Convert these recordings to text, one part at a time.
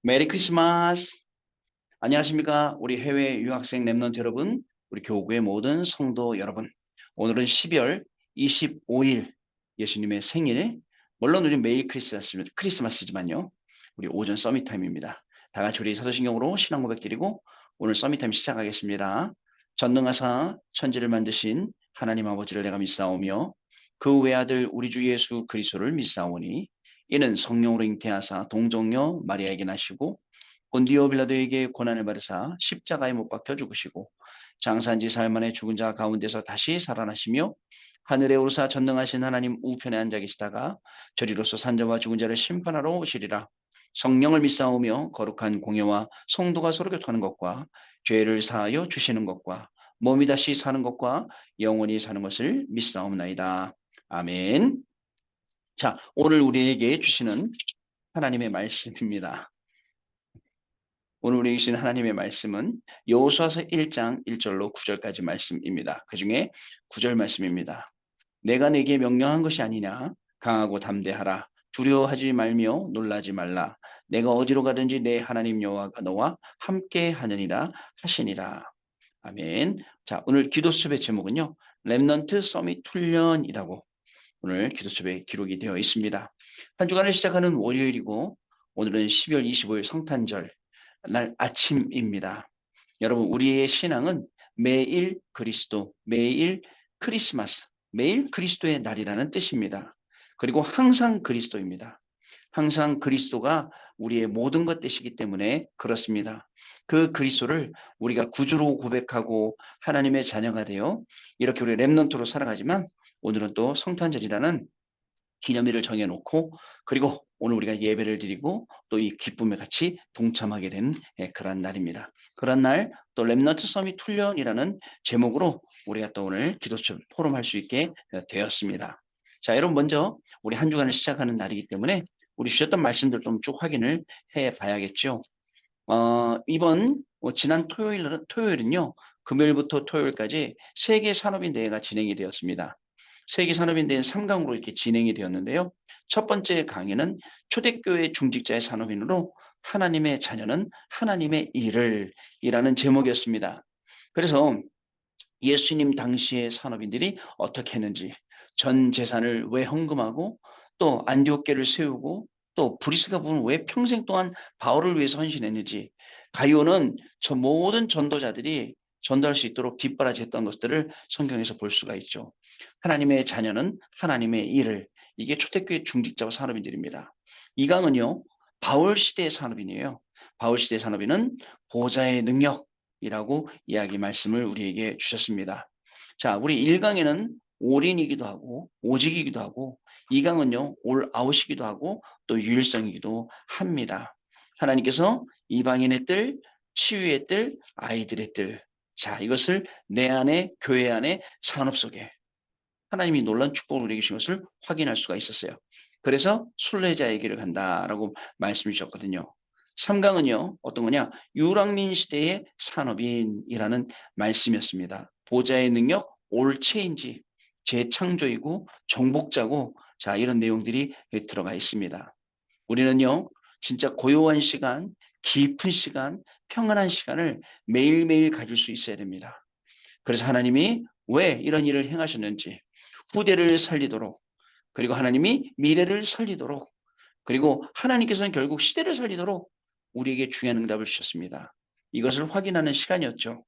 메리 크리스마스. 안녕하십니까? 우리 해외 유학생 랩런트 여러분, 우리 교구의 모든 성도 여러분. 오늘은 12월 25일 예수님의 생일. 물론 우리 매일 크리스마스지만요. 우리 오전 서밋 타임입니다. 다 같이 우리 사도신경으로 신앙 고백 드리고 오늘 서밋 타임 시작하겠습니다. 전능하사 천지를 만드신 하나님 아버지를 내가 믿사오며 그 외아들 우리 주 예수 그리스도를 믿사오니 이는 성령으로 잉태하사 동정녀 마리아에게 나시고 본디오 빌라도에게 고난을 받으사 십자가에 못 박혀 죽으시고 장사한 지 사흘 만에 죽은 자 가운데서 다시 살아나시며 하늘에 오르사 전능하신 하나님 우편에 앉아 계시다가 저리로서 산자와 죽은 자를 심판하러 오시리라. 성령을 믿사오며 거룩한 공예와 성도가 서로 교통하는 것과 죄를 사하여 주시는 것과 몸이 다시 사는 것과 영원히 사는 것을 믿사옵나이다. 아멘. 자, 오늘 우리에게 주시는 하나님의 말씀입니다. 오늘 우리에게 주신 하나님의 말씀은 여호수아서 1장 1절로 9절까지 말씀입니다. 그 중에 9절 말씀입니다. 내가 내게 명령한 것이 아니냐. 강하고 담대하라. 두려워하지 말며 놀라지 말라. 내가 어디로 가든지 내 하나님 여호와가 너와 함께 하느니라 하시니라. 아멘. 자, 오늘 기도 수업의 제목은요. 렘넌트 서밋 훈련이라고 오늘 기도 수업에 기록이 되어 있습니다. 한 주간을 시작하는 월요일이고 오늘은 12월 25일 성탄절 날 아침입니다. 여러분, 우리의 신앙은 매일 그리스도, 매일 크리스마스, 매일 그리스도의 날이라는 뜻입니다. 그리고 항상 그리스도입니다. 항상 그리스도가 우리의 모든 것 되시기 때문에 그렇습니다. 그 그리스도를 우리가 구주로 고백하고 하나님의 자녀가 되어 이렇게 우리 렘넌트로 살아가지만 오늘은 또 성탄절이라는 기념일을 정해놓고 그리고 오늘 우리가 예배를 드리고 또 이 기쁨에 같이 동참하게 된 그런 날입니다. 그런 날 또 렘넌트 서밋 훈련이라는 제목으로 우리가 또 오늘 기도 포럼할 수 있게 되었습니다. 자, 여러분 먼저 우리 한 주간을 시작하는 날이기 때문에 우리 주셨던 말씀들 좀 쭉 확인을 해 봐야겠죠. 이번 지난 토요일은요. 금요일부터 토요일까지 세계 산업인대회가 진행이 되었습니다. 세계 산업인대회는 3강으로 이렇게 진행이 되었는데요. 첫 번째 강의는 초대교회 중직자의 산업인으로 하나님의 자녀는 하나님의 일을 이라는 제목이었습니다. 그래서 예수님 당시의 산업인들이 어떻게 했는지, 전 재산을 왜 헌금하고 또 안디옥교를 세우고 또 브리스가 부은 왜 평생 동안 바울을 위해서 헌신했는지, 가이오는 저 모든 전도자들이 전도할 수 있도록 뒷바라지했던 것들을 성경에서 볼 수가 있죠. 하나님의 자녀는 하나님의 일을, 이게 초대교회 중직자와 산업인들입니다. 이 강은요, 바울 시대의 산업인이에요. 바울 시대의 산업인은 보좌의 능력이라고 이야기 말씀을 우리에게 주셨습니다. 자, 우리 1강에는 올인이기도 하고 오직이기도 하고 2강은요 올아웃이기도 하고 또 유일성이기도 합니다. 하나님께서 이방인의 뜰, 치유의 뜰, 아이들의 뜰, 자 이것을 내 안에 교회 안에 산업 속에 하나님이 놀라운 축복을 우리에게 주신 것을 확인할 수가 있었어요. 그래서 순례자에게를 간다라고 말씀 주셨거든요. 3강은요 어떤 거냐, 유랑민 시대의 산업인이라는 말씀이었습니다. 보좌의 능력, 올체인지, 재창조이고 정복자고, 자 이런 내용들이 들어가 있습니다. 우리는요 진짜 고요한 시간, 깊은 시간, 평안한 시간을 매일매일 가질 수 있어야 됩니다. 그래서 하나님이 왜 이런 일을 행하셨는지, 후대를 살리도록, 그리고 하나님이 미래를 살리도록, 그리고 하나님께서는 결국 시대를 살리도록 우리에게 중요한 응답을 주셨습니다. 이것을 확인하는 시간이었죠.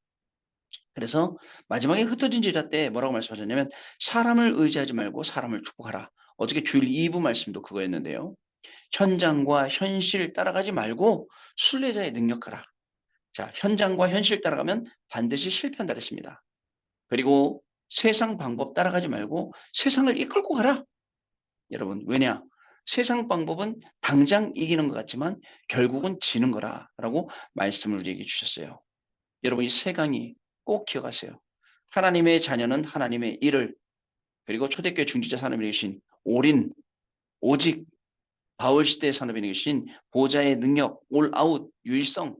그래서 마지막에 흩어진 제자 때 뭐라고 말씀하셨냐면 사람을 의지하지 말고 사람을 축복하라. 어저께 주일 2부 말씀도 그거였는데요. 현장과 현실 따라가지 말고 순례자의 능력하라. 자, 현장과 현실 따라가면 반드시 실패한다 그랬습니다. 그리고 세상 방법 따라가지 말고 세상을 이끌고 가라. 여러분, 왜냐? 세상 방법은 당장 이기는 것 같지만 결국은 지는 거라라고 말씀을 우리에게 주셨어요. 여러분, 이 세 강의 꼭 기억하세요. 하나님의 자녀는 하나님의 일을, 그리고 초대교회 중지자 산업인에 계신 올인, 오직, 바울 시대 산업인에 계신 보좌의 능력, 올아웃, 유일성,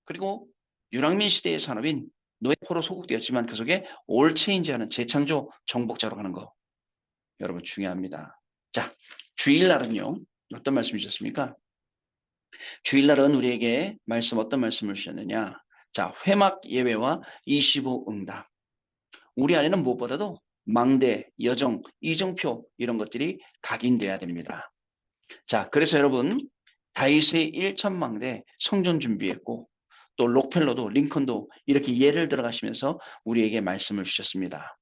그리고 유랑민 시대의 산업인 노예포로 소국되었지만 그 속에 올 체인지하는 재창조 정복자로 가는 거 여러분 중요합니다. 자, 주일날은요 어떤 말씀 주셨습니까? 주일날은 우리에게 어떤 말씀을 주셨느냐. 자, 회막 예배와 25 응답. 우리 안에는 무엇보다도 망대, 여정, 이정표 이런 것들이 각인돼야 됩니다. 자, 그래서 여러분 다윗의 1천망대 성전 준비했고 또 록펠러도 링컨도 이렇게 예를 들어가시면서 우리에게 말씀을 주셨습니다.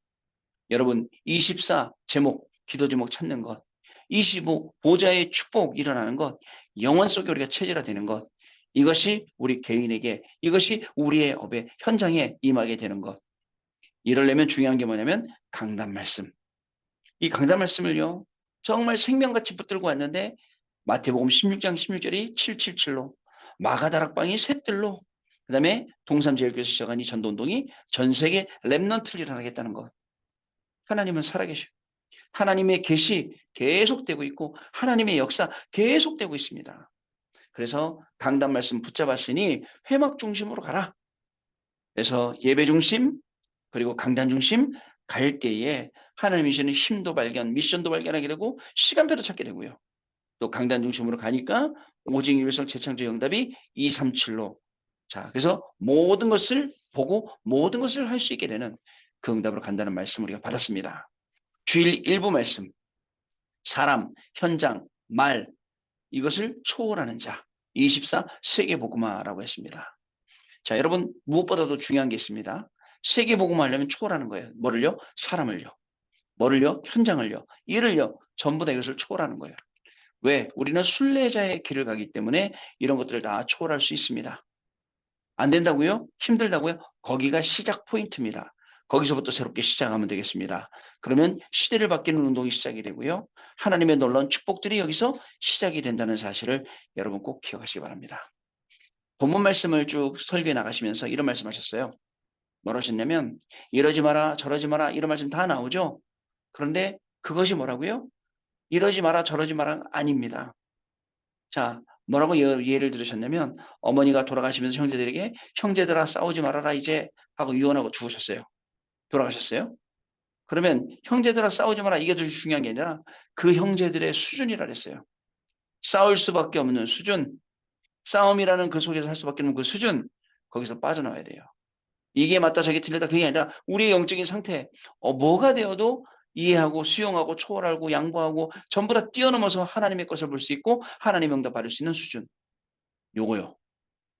여러분 24 제목, 기도 제목 찾는 것, 25 보좌의 축복 일어나는 것, 영혼 속에 우리가 체질화되는 것, 이것이 우리 개인에게, 이것이 우리의 업의 현장에 임하게 되는 것. 이러려면 중요한 게 뭐냐면 강단 말씀. 이 강단 말씀을요 정말 생명같이 붙들고 왔는데 마태복음 16장 16절이 777로, 마가다락방이 셋들로, 그 다음에 동삼제일교에서 시작한 이 전도운동이 전 세계 랩넌트를 일어나겠다는 것. 하나님은 살아계셔. 하나님의 계시 계속되고 있고 하나님의 역사 계속되고 있습니다. 그래서 강단 말씀 붙잡았으니 회막 중심으로 가라. 그래서 예배 중심 그리고 강단 중심 갈 때에 하나님이 주시는 힘도 발견, 미션도 발견하게 되고 시간표도 찾게 되고요. 또 강단 중심으로 가니까 오직 일성 재창조 응답이 237로. 자, 그래서 모든 것을 보고 모든 것을 할 수 있게 되는 그 응답으로 간다는 말씀 우리가 받았습니다. 주일 일부 말씀. 사람, 현장, 말 이것을 초월하는 자. 24 세계복음화라고 했습니다. 자, 여러분 무엇보다도 중요한 게 있습니다. 세계복음화 하려면 초월하는 거예요. 뭐를요? 사람을요. 뭐를요? 현장을요. 일을요. 전부 다 이것을 초월하는 거예요. 왜? 우리는 순례자의 길을 가기 때문에 이런 것들을 다 초월할 수 있습니다. 안 된다고요? 힘들다고요? 거기가 시작 포인트입니다. 거기서부터 새롭게 시작하면 되겠습니다. 그러면 시대를 바뀌는 운동이 시작이 되고요. 하나님의 놀라운 축복들이 여기서 시작이 된다는 사실을 여러분 꼭 기억하시기 바랍니다. 본문 말씀을 쭉 설교해 나가시면서 이런 말씀하셨어요. 뭐라 하셨냐면 이러지 마라 저러지 마라 이런 말씀 다 나오죠. 그런데 그것이 뭐라고요? 이러지 마라 저러지 마라 아닙니다. 자, 뭐라고 예를 들으셨냐면 어머니가 돌아가시면서 형제들에게 형제들아 싸우지 말아라 이제 하고 유언하고 죽으셨어요. 돌아가셨어요. 그러면 형제들아 싸우지 마라 이게 더 중요한 게 아니라 그 형제들의 수준이라 그랬어요. 싸울 수밖에 없는 수준, 싸움이라는 그 속에서 할 수밖에 없는 그 수준, 거기서 빠져나와야 돼요. 이게 맞다 저게 틀리다 그게 아니라 우리의 영적인 상태, 뭐가 되어도 이해하고 수용하고 초월하고 양보하고 전부 다 뛰어넘어서 하나님의 것을 볼 수 있고 하나님의 응답 받을 수 있는 수준. 요거요.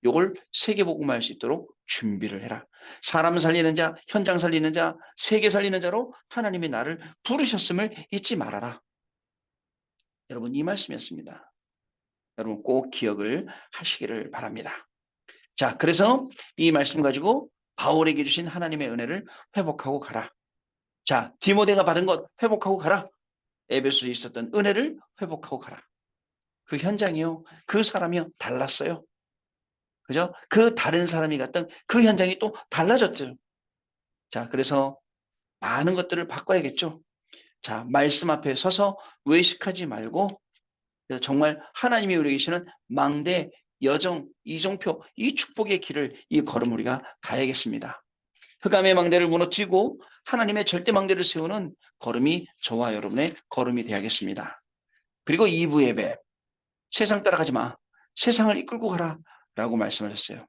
요걸 세계복음화할 수 있도록 준비를 해라. 사람 살리는 자, 현장 살리는 자, 세계 살리는 자로 하나님이 나를 부르셨음을 잊지 말아라. 여러분 이 말씀이었습니다. 여러분 꼭 기억을 하시기를 바랍니다. 자, 그래서 이 말씀 가지고 바울에게 주신 하나님의 은혜를 회복하고 가라. 자, 디모데가 받은 것 회복하고 가라. 에베소에 있었던 은혜를 회복하고 가라. 그 현장이요. 그 사람이요. 달랐어요. 그죠? 그 다른 사람이 갔던 그 현장이 또 달라졌죠. 자, 그래서 많은 것들을 바꿔야겠죠. 자, 말씀 앞에 서서 외식하지 말고 그래서 정말 하나님이 우리에게 계시는 망대, 여정, 이정표, 이 축복의 길을 이 걸음 우리가 가야겠습니다. 흑암의 망대를 무너뜨리고 하나님의 절대 망대를 세우는 걸음이 저와 여러분의 걸음이 되야겠습니다. 그리고 2부 예배, 세상 따라가지 마. 세상을 이끌고 가라 라고 말씀하셨어요.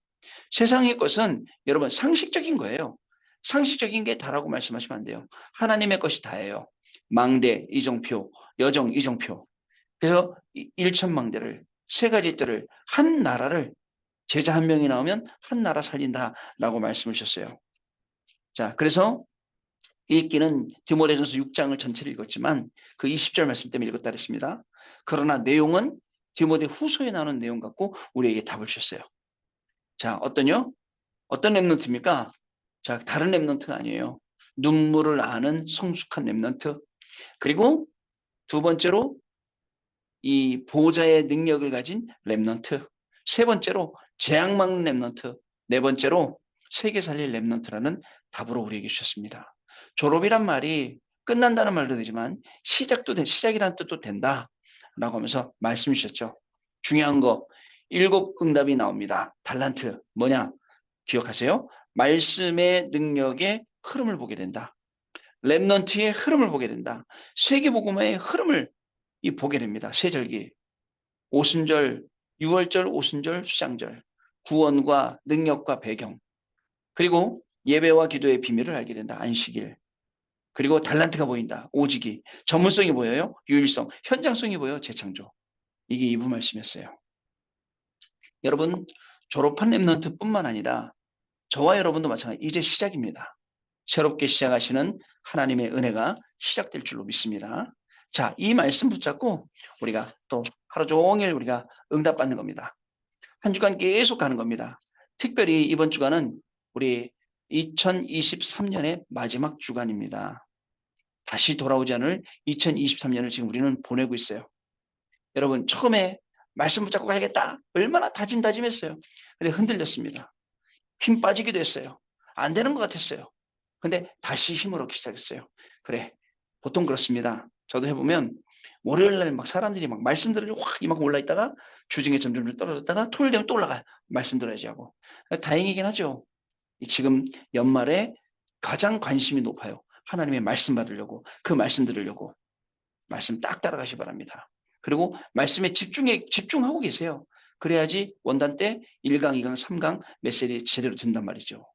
세상의 것은 여러분 상식적인 거예요. 상식적인 게 다라고 말씀하시면 안 돼요. 하나님의 것이 다예요. 망대, 이정표, 여정, 이정표. 그래서 1천망대를 세 가지 뜰을 한 나라를 제자 한 명이 나오면 한 나라 살린다라고 말씀을 주셨어요. 자, 그래서 읽기는 디모데전서 6장을 전체를 읽었지만 그 20절 말씀 때문에 읽었다 그랬습니다. 그러나 내용은 디모데 후서에 나오는 내용 갖고 우리에게 답을 주셨어요. 자, 어떤 랩런트입니까? 자, 다른 랩런트가 아니에요. 눈물을 아는 성숙한 랩런트. 그리고 두 번째로 이 보호자의 능력을 가진 랩런트. 세 번째로 재앙 막는 랩런트. 네 번째로 세계 살릴 랩런트라는 답으로 우리에게 주셨습니다. 졸업이란 말이 끝난다는 말도 되지만 시작이라는 뜻도 된다라고 하면서 말씀 주셨죠. 중요한 거 7 응답이 나옵니다. 달란트 뭐냐? 기억하세요. 말씀의 능력의 흐름을 보게 된다. 랩넌트의 흐름을 보게 된다. 세계복음화의 흐름을 보게 됩니다. 세절기, 오순절, 유월절, 오순절, 수장절, 구원과 능력과 배경, 그리고 예배와 기도의 비밀을 알게 된다. 안식일. 그리고 달란트가 보인다. 오직이. 전문성이 보여요. 유일성. 현장성이 보여요. 재창조. 이게 2부 말씀이었어요. 여러분, 졸업한 랩런트뿐만 아니라 저와 여러분도 마찬가지. 이제 시작입니다. 새롭게 시작하시는 하나님의 은혜가 시작될 줄로 믿습니다. 자, 이 말씀 붙잡고 우리가 또 하루 종일 우리가 응답받는 겁니다. 한 주간 계속 가는 겁니다. 특별히 이번 주간은 우리 2023년의 마지막 주간입니다. 다시 돌아오지 않을 2023년을 지금 우리는 보내고 있어요. 여러분, 처음에 말씀 붙잡고 가야겠다. 얼마나 다짐했어요. 근데 흔들렸습니다. 힘 빠지기도 했어요. 안 되는 것 같았어요. 근데 다시 힘을 얻기 시작했어요. 그래, 보통 그렇습니다. 저도 해보면 월요일날 막 사람들이 막 말씀 들으려고 확 이만큼 올라있다가 주중에 점점 떨어졌다가 토요일 되면 또 올라가요. 말씀 들어야지 하고. 다행이긴 하죠. 지금 연말에 가장 관심이 높아요. 하나님의 말씀 받으려고, 그 말씀 들으려고. 말씀 딱 따라가시 바랍니다. 그리고 말씀에 집중하고 계세요. 그래야지 원단 때 1강, 2강, 3강 메시지 제대로 든단 말이죠.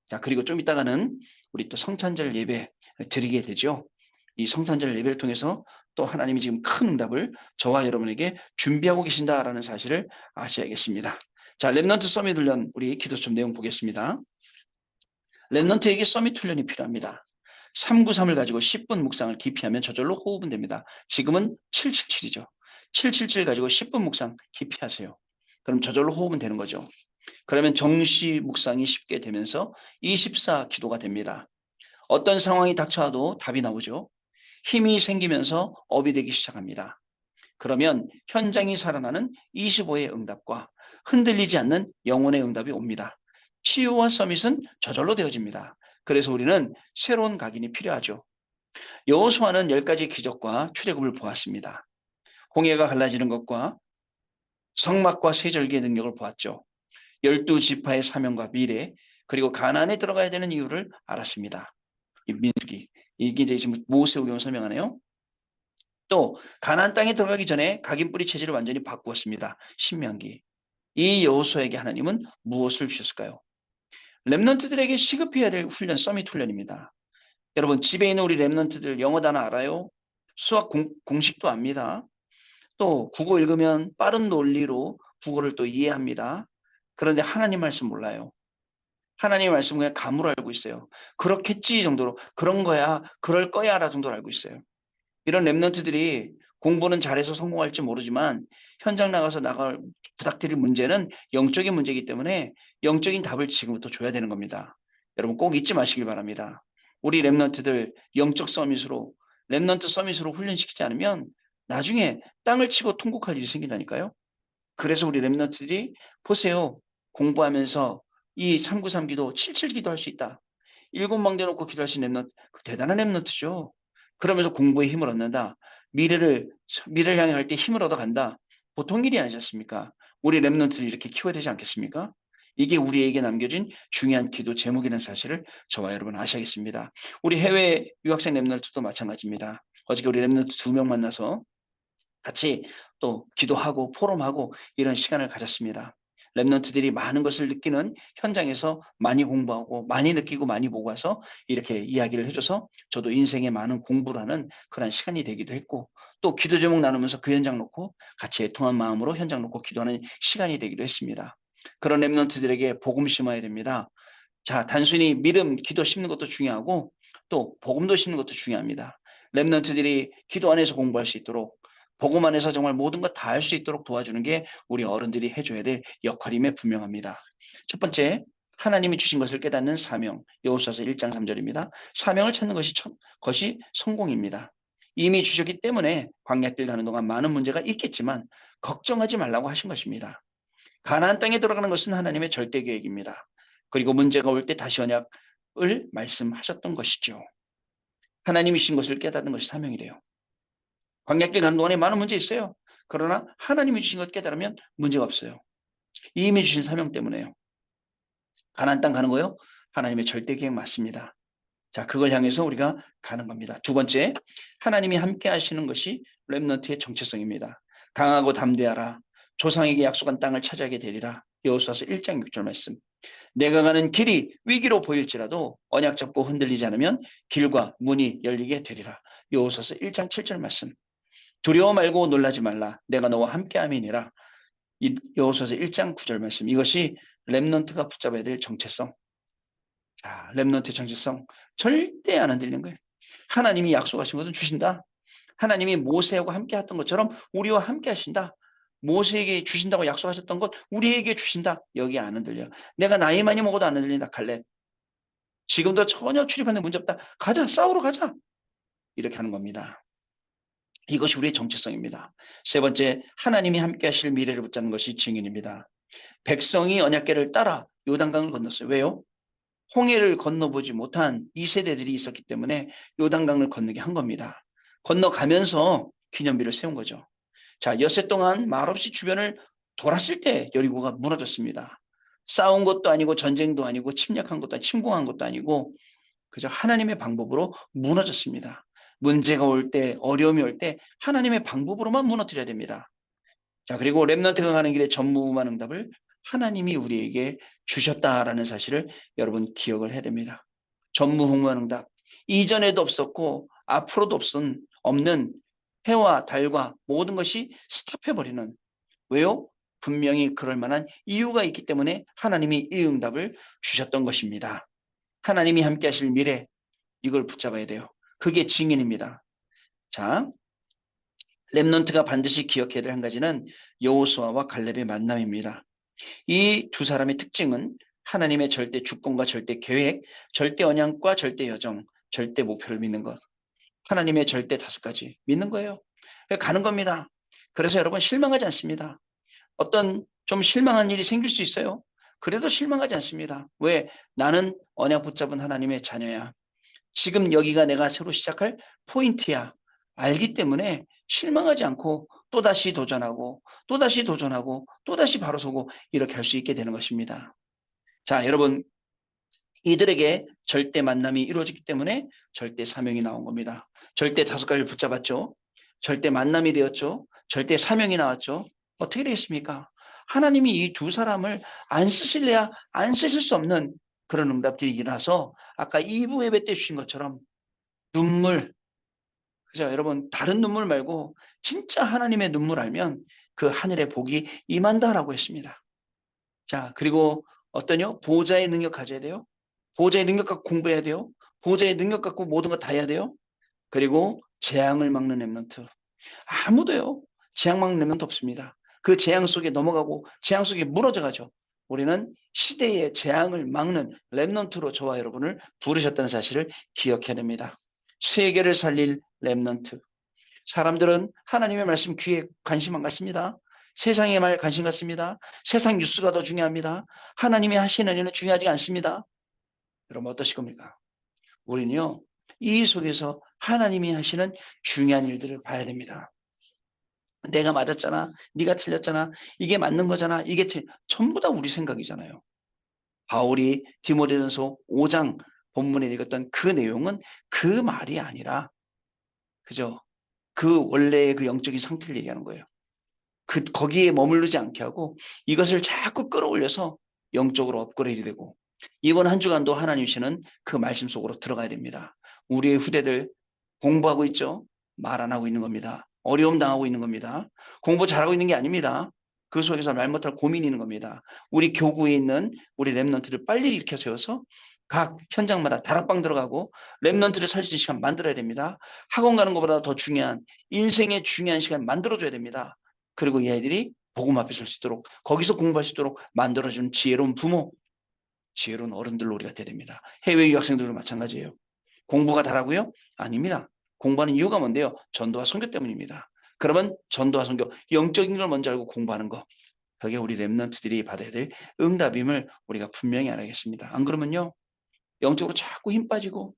자, 그리고 좀 이따가는 우리 또 성탄절 예배 드리게 되죠. 이 성탄절 예배를 통해서 또 하나님이 지금 큰 응답을 저와 여러분에게 준비하고 계신다라는 사실을 아셔야겠습니다. 자, 랩넌트 서밋 훈련 우리 기도 좀 내용 보겠습니다. 랩넌트에게 서밋 훈련이 필요합니다. 393을 가지고 10분 묵상을 깊이 하면 저절로 호흡은 됩니다. 지금은 777이죠. 777 가지고 10분 묵상 깊이 하세요. 그럼 저절로 호흡은 되는 거죠. 그러면 정시 묵상이 쉽게 되면서 24 기도가 됩니다. 어떤 상황이 닥쳐와도 답이 나오죠. 힘이 생기면서 업이 되기 시작합니다. 그러면 현장이 살아나는 25의 응답과 흔들리지 않는 영혼의 응답이 옵니다. 치유와 서밋은 저절로 되어집니다. 그래서 우리는 새로운 각인이 필요하죠. 여호수아는 10가지 기적과 출애굽을 보았습니다. 홍해가 갈라지는 것과 성막과 세절기의 능력을 보았죠. 12지파의 사명과 미래, 그리고 가나안에 들어가야 되는 이유를 알았습니다. 이 민수기. 이게 이제 지금 모세오경을 설명하네요. 또 가나안 땅에 들어가기 전에 각인 뿌리 체질을 완전히 바꾸었습니다. 신명기. 이 여호수아에게 하나님은 무엇을 주셨을까요? 랩런트들에게 시급해야 될 훈련, 서밋 훈련입니다. 여러분, 집에 있는 우리 랩런트들 영어 단어 알아요? 수학 공식도 압니다. 또 국어 읽으면 빠른 논리로 국어를 또 이해합니다. 그런데 하나님 말씀 몰라요. 하나님의 말씀 그냥 감으로 알고 있어요. 그렇겠지 정도로, 그런 거야, 그럴 거야 라 정도로 알고 있어요. 이런 랩런트들이 공부는 잘해서 성공할지 모르지만 현장 나가서 부탁드릴 문제는 영적인 문제이기 때문에 영적인 답을 지금부터 줘야 되는 겁니다. 여러분 꼭 잊지 마시길 바랍니다. 우리 랩런트들 영적 서밋으로, 랩런트 서밋으로 훈련시키지 않으면 나중에 땅을 치고 통곡할 일이 생긴다니까요. 그래서 우리 랩런트들이 보세요. 공부하면서 이 393 기도, 77 기도 할 수 있다. 7망 대놓고 기도할 수 있는 랩런트, 대단한 랩런트죠. 그러면서 공부에 힘을 얻는다. 미래를 향해 갈 때 힘을 얻어간다. 보통 일이 아니지 않습니까? 우리 랩런트를 이렇게 키워야 되지 않겠습니까? 이게 우리에게 남겨진 중요한 기도 제목이라는 사실을 저와 여러분 아셔야겠습니다. 우리 해외 유학생 랩런트도 마찬가지입니다. 어저께 우리 랩런트 2명 만나서 같이 또 기도하고 포럼하고 이런 시간을 가졌습니다. 랩런트들이 많은 것을 느끼는 현장에서 많이 공부하고 많이 느끼고 많이 보고 와서 이렇게 이야기를 해줘서 저도 인생에 많은 공부를 하는 그런 시간이 되기도 했고 또 기도 제목 나누면서 그 현장 놓고 같이 애통한 마음으로 현장 놓고 기도하는 시간이 되기도 했습니다. 그런 랩런트들에게 복음 심어야 됩니다. 자, 단순히 믿음, 기도 심는 것도 중요하고 또 복음도 심는 것도 중요합니다. 랩런트들이 기도 안에서 공부할 수 있도록 복음 안에서 정말 모든 것 다 할 수 있도록 도와주는 게 우리 어른들이 해줘야 될 역할임에 분명합니다. 첫 번째, 하나님이 주신 것을 깨닫는 사명, 여호수아서 1장 3절입니다. 사명을 찾는 것이 성공입니다. 이미 주셨기 때문에 광야길 가는 동안 많은 문제가 있겠지만 걱정하지 말라고 하신 것입니다. 가나안 땅에 들어가는 것은 하나님의 절대 계획입니다. 그리고 문제가 올 때 다시 언약을 말씀하셨던 것이죠. 하나님이 주신 것을 깨닫는 것이 사명이래요. 광야길 가는 동안에 많은 문제 있어요. 그러나 하나님이 주신 것 깨달으면 문제가 없어요. 이미 주신 사명 때문에요. 가나안 땅 가는 거요? 하나님의 절대 계획 맞습니다. 자, 그걸 향해서 우리가 가는 겁니다. 두 번째, 하나님이 함께 하시는 것이 렘넌트의 정체성입니다. 강하고 담대하라. 조상에게 약속한 땅을 차지하게 되리라. 여호수아서 1장 6절 말씀. 내가 가는 길이 위기로 보일지라도 언약 잡고 흔들리지 않으면 길과 문이 열리게 되리라. 여호수아서 1장 7절 말씀. 두려워 말고 놀라지 말라. 내가 너와 함께함이니라. 여호수아서 1장 9절 말씀. 이것이 렘넌트가 붙잡아야 될 정체성. 자, 렘넌트의 정체성. 절대 안 흔들리는 거예요. 하나님이 약속하신 것은 주신다. 하나님이 모세하고 함께 했던 것처럼 우리와 함께 하신다. 모세에게 주신다고 약속하셨던 것 우리에게 주신다. 여기 안 흔들려. 내가 나이 많이 먹어도 안 흔들린다. 칼렙. 지금도 전혀 출입하는 문제 없다. 가자. 싸우러 가자. 이렇게 하는 겁니다. 이것이 우리의 정체성입니다. 세 번째, 하나님이 함께 하실 미래를 붙잡는 것이 증인입니다. 백성이 언약궤를 따라 요단강을 건넜어요. 왜요? 홍해를 건너보지 못한 2세대들이 있었기 때문에 요단강을 건너게 한 겁니다. 건너가면서 기념비를 세운 거죠. 자, 엿새 동안 말없이 주변을 돌았을 때 여리고가 무너졌습니다. 싸운 것도 아니고 전쟁도 아니고 침략한 것도 아니고 침공한 것도 아니고 그저 하나님의 방법으로 무너졌습니다. 문제가 올 때, 어려움이 올 때 하나님의 방법으로만 무너뜨려야 됩니다. 자, 그리고 렘넌트가 가는 길에 전무후무한 응답을 하나님이 우리에게 주셨다라는 사실을 여러분 기억을 해야 됩니다. 전무후무한 응답. 이전에도 없었고 앞으로도 없는 해와 달과 모든 것이 스탑해버리는. 왜요? 분명히 그럴 만한 이유가 있기 때문에 하나님이 이 응답을 주셨던 것입니다. 하나님이 함께 하실 미래, 이걸 붙잡아야 돼요. 그게 증인입니다. 자, 렘넌트가 반드시 기억해야 될 한 가지는 여호수아와 갈렙의 만남입니다. 이 두 사람의 특징은 하나님의 절대 주권과 절대 계획, 절대 언약과 절대 여정, 절대 목표를 믿는 것. 하나님의 절대 5가지 믿는 거예요. 가는 겁니다. 그래서 여러분 실망하지 않습니다. 어떤 좀 실망한 일이 생길 수 있어요. 그래도 실망하지 않습니다. 왜? 나는 언약 붙잡은 하나님의 자녀야. 지금 여기가 내가 새로 시작할 포인트야. 알기 때문에 실망하지 않고 또다시 도전하고 또다시 도전하고 또다시 바로 서고 이렇게 할 수 있게 되는 것입니다. 자, 여러분 이들에게 절대 만남이 이루어지기 때문에 절대 사명이 나온 겁니다. 절대 5가지를 붙잡았죠. 절대 만남이 되었죠. 절대 사명이 나왔죠. 어떻게 되겠습니까? 하나님이 이 두 사람을 안 쓰실래야 안 쓰실 수 없는 그런 응답들이 일어나서 아까 2부 예배 때 주신 것처럼 눈물, 그죠? 여러분 다른 눈물 말고 진짜 하나님의 눈물 알면 그 하늘의 복이 임한다라고 했습니다. 자, 그리고 어떠냐? 보호자의 능력 가져야 돼요. 보호자의 능력 갖고 공부해야 돼요. 보호자의 능력 갖고 모든 거 다 해야 돼요. 그리고 재앙을 막는 렘넌트. 아무도요. 재앙 막는 렘넌트 없습니다. 그 재앙 속에 넘어가고 재앙 속에 무너져 가죠. 우리는 시대의 재앙을 막는 렘넌트로 저와 여러분을 부르셨다는 사실을 기억해야 됩니다. 세계를 살릴 렘넌트. 사람들은 하나님의 말씀 귀에 관심 안 갖습니다. 세상의 말 관심 갖습니다. 세상 뉴스가 더 중요합니다. 하나님이 하시는 일은 중요하지 않습니다. 여러분 어떠실 겁니까? 우리는요. 이 속에서 하나님이 하시는 중요한 일들을 봐야 됩니다. 내가 맞았잖아. 네가 틀렸잖아. 이게 맞는 거잖아. 전부 다 우리 생각이잖아요. 바울이 디모데전서 5장 본문에 읽었던 그 내용은 그 말이 아니라 그죠? 그 원래의 그 영적인 상태를 얘기하는 거예요. 거기에 머무르지 않게 하고 이것을 자꾸 끌어올려서 영적으로 업그레이드 되고 이번 한 주간도 하나님 주시는 그 말씀 속으로 들어가야 됩니다. 우리의 후대들 공부하고 있죠? 말 안 하고 있는 겁니다. 어려움 당하고 있는 겁니다. 공부 잘하고 있는 게 아닙니다. 그 속에서 말 못할 고민이 있는 겁니다. 우리 교구에 있는 우리 렘넌트를 빨리 일으켜 세워서 각 현장마다 다락방 들어가고 렘넌트를 살릴 수 있는 시간 만들어야 됩니다. 학원 가는 것보다 더 중요한 인생의 중요한 시간 만들어줘야 됩니다. 그리고 이 아이들이 복음 앞에 설 수 있도록 거기서 공부할 수 있도록 만들어준 지혜로운 부모, 지혜로운 어른들로 우리가 돼야 됩니다. 해외 유학생들도 마찬가지예요. 공부가 다라고요? 아닙니다. 공부하는 이유가 뭔데요? 전도와 선교 때문입니다. 그러면 전도와 선교, 영적인 걸 먼저 알고 공부하는 거. 그게 우리 렘넌트들이 받아야 될 응답임을 우리가 분명히 알아야겠습니다. 안 그러면요. 영적으로 자꾸 힘 빠지고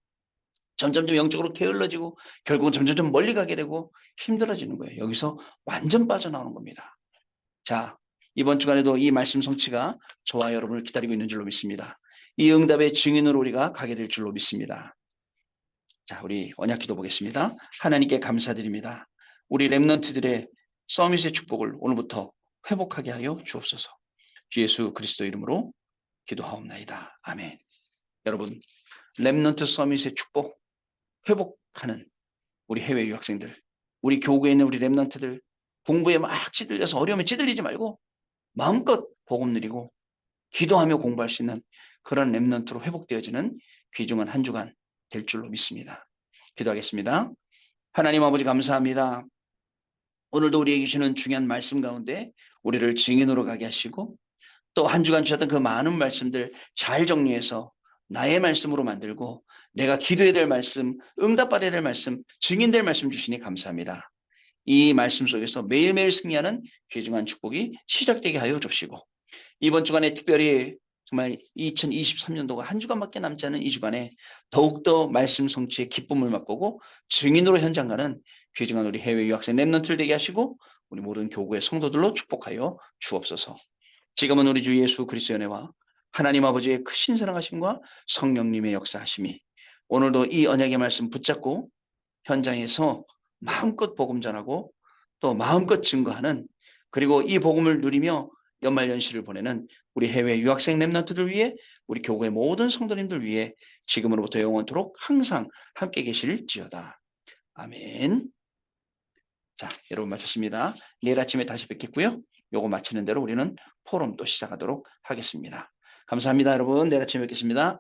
점점점 영적으로 게을러지고 결국은 점점점 멀리 가게 되고 힘들어지는 거예요. 여기서 완전 빠져나오는 겁니다. 자, 이번 주간에도 이 말씀 성취가 저와 여러분을 기다리고 있는 줄로 믿습니다. 이 응답의 증인으로 우리가 가게 될 줄로 믿습니다. 자, 우리 언약 기도 보겠습니다. 하나님께 감사드립니다. 우리 렘넌트들의 서밋의 축복을 오늘부터 회복하게 하여 주옵소서. 주 예수 그리스도 이름으로 기도하옵나이다. 아멘. 여러분, 렘넌트 서밋의 축복, 회복하는 우리 해외 유학생들, 우리 교구에 있는 우리 렘넌트들, 공부에 막 찌들려서 어려움에 찌들리지 말고 마음껏 복음 누리고 기도하며 공부할 수 있는 그런 렘넌트로 회복되어지는 귀중한 한 주간 될 줄로 믿습니다. 기도하겠습니다. 하나님 아버지 감사합니다. 오늘도 우리에게 주시는 중요한 말씀 가운데 우리를 증인으로 가게 하시고 또 한 주간 주셨던 그 많은 말씀들 잘 정리해서 나의 말씀으로 만들고 내가 기도해야 될 말씀, 응답받아야 될 말씀, 증인될 말씀 주시니 감사합니다. 이 말씀 속에서 매일매일 승리하는 귀중한 축복이 시작되게 하여 주시고 이번 주간에 특별히 정말 2023년도가 한 주간밖에 남지 않은 이 주간에 더욱더 말씀 성취의 기쁨을 맛보고 증인으로 현장 가는 귀중한 우리 해외 유학생 렘넌트를 되게 하시고 우리 모든 교구의 성도들로 축복하여 주옵소서. 지금은 우리 주 예수 그리스도의 은혜와 하나님 아버지의 크신 사랑하심과 성령님의 역사하심이 오늘도 이 언약의 말씀 붙잡고 현장에서 마음껏 복음 전하고 또 마음껏 증거하는 그리고 이 복음을 누리며 연말연시를 보내는 우리 해외 유학생 렘넌트들 위해 우리 교구의 모든 성도님들 위해 지금으로부터 영원토록 항상 함께 계실지어다. 아멘. 자, 여러분 마쳤습니다. 내일 아침에 다시 뵙겠고요. 요거 마치는 대로 우리는 포럼 또 시작하도록 하겠습니다. 감사합니다, 여러분. 내일 아침에 뵙겠습니다.